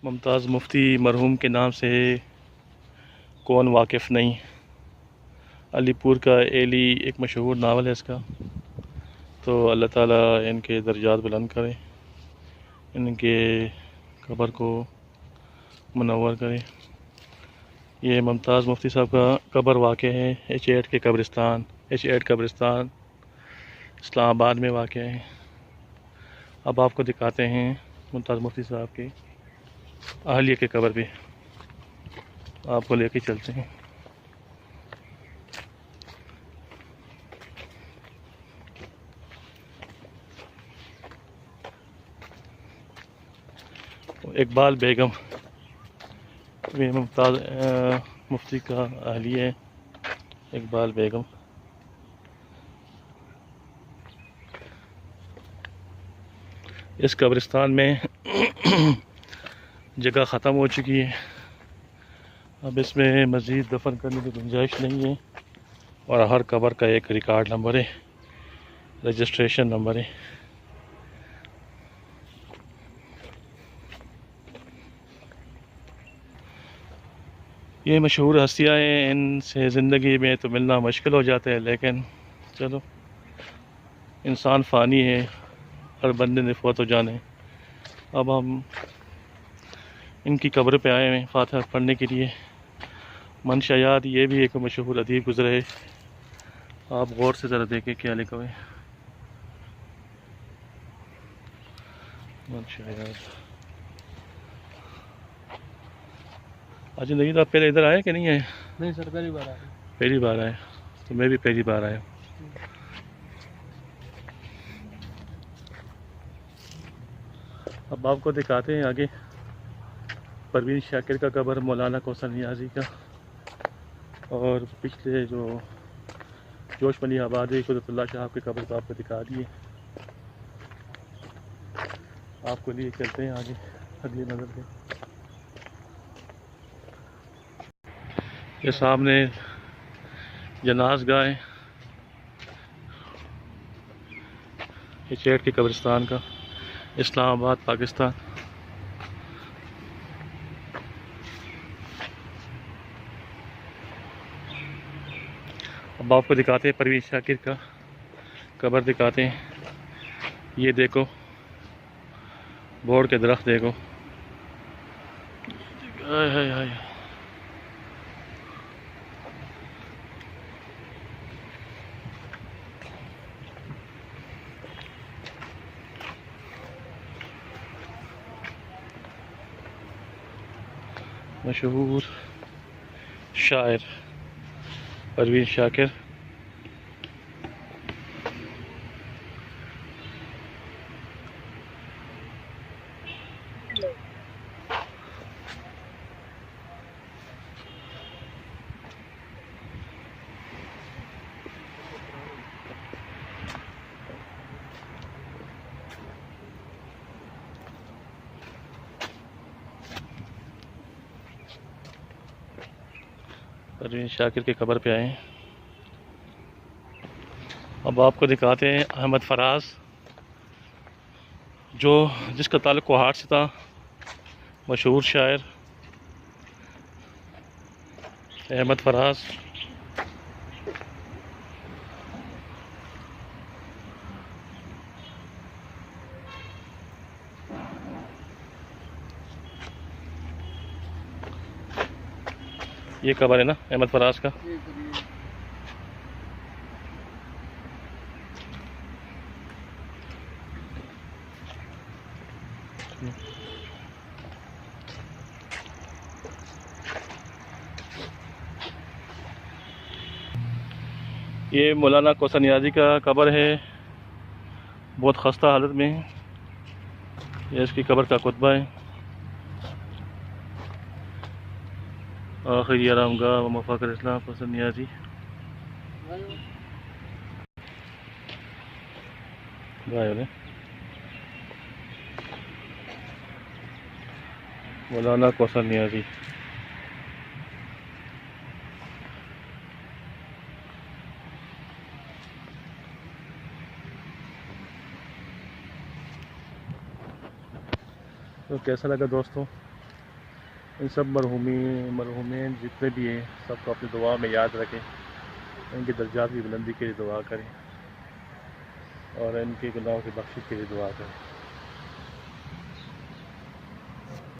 मुमताज़ मुफ्ती मरहूम के नाम से कौन वाकिफ़ नहीं। अलीपुर का एली एक मशहूर नावल है इसका। तो अल्लाह ताला इनके दर्जात बुलंद करे, इनके कब्र को मुनव्वर करे। ये मुमताज़ मुफ्ती साहब का कब्र वाक़ है H8 के कब्रिस्तान, H8 कब्रिस्तान इस्लामाबाद में वाक़ है। अब आपको दिखाते हैं मुमताज़ मुफ्ती साहब के अहलिया के कब्र पे, आपको लेके चलते हैं। इकबाल बेगम ये मुमताज़ मुफ्ती का अहलिया है, इकबाल बेगम। इस कब्रिस्तान में जगह ख़त्म हो चुकी है, अब इसमें मज़ीद दफन करने की गुंजाइश नहीं है। और हर कब्र का एक रिकॉर्ड नंबर है, रजिस्ट्रेशन नंबर है। ये मशहूर हस्तियाँ हैं, इनसे ज़िंदगी में तो मिलना मुश्किल हो जाता है, लेकिन चलो, इंसान फ़ानी है, हर बंदे ने फौत हो जाने। अब हम इनकी कब्र पे आए हैं फातिहा पढ़ने के लिए। मंशा याद ये भी एक मशहूर अदीब गुज़रे, आप गौर से ज़रा देखें क्या लिखा हुआ है। मंशा याद। आज ज़िंदगी तो आप पहले इधर आए कि नहीं आए? नहीं सर, पहली बार आया। पहली बार आए, तो मैं भी पहली बार आया। अब आपको दिखाते हैं आगे परवीन शाकिर का कब्र, मौलाना कौसर नियाज़ी का, और पिछले जो जोशमनी आबादी कुदरतुल्लाह साहब के कब्र को आपको दिखा दिए। आपको लिए चलते हैं आगे अगली नज़र पे। ये सामने जनाज़ गाह है H8 के कब्रिस्तान का, इस्लामाबाद पाकिस्तान। अब आपको दिखाते हैं परवीन शाकिर का कब्र दिखाते हैं। ये देखो बोर्ड के दरख्त देखो, हाय हाय हाय। मशहूर शायर परवीन शाकिर। परवीन शाकिर के कब्र पे आए हैं। अब आपको दिखाते हैं अहमद फराज, जो जिसका ताल्लुक़ कोहाट से था, मशहूर शायर अहमद फराज। ये कब्र है ना अहमद फराज का। ये मौलाना कौसर नियाज़ी का कब्र है, बहुत खस्ता हालत में है। ये इसकी कब्र का कुतबा है। आखिरी आरामगाह व मफाकर इस्लाम कौसर नियाज़ी। मौलाना कौसर नियाज़ी। तो कैसा लगा दोस्तों? इन सब मरहूमीन जितने भी हैं सबको अपनी दुआ में याद रखें, इनके दर्जात की बुलंदी के लिए दुआ करें और इनके गुनाहों की बख्शिश के लिए दुआ करें।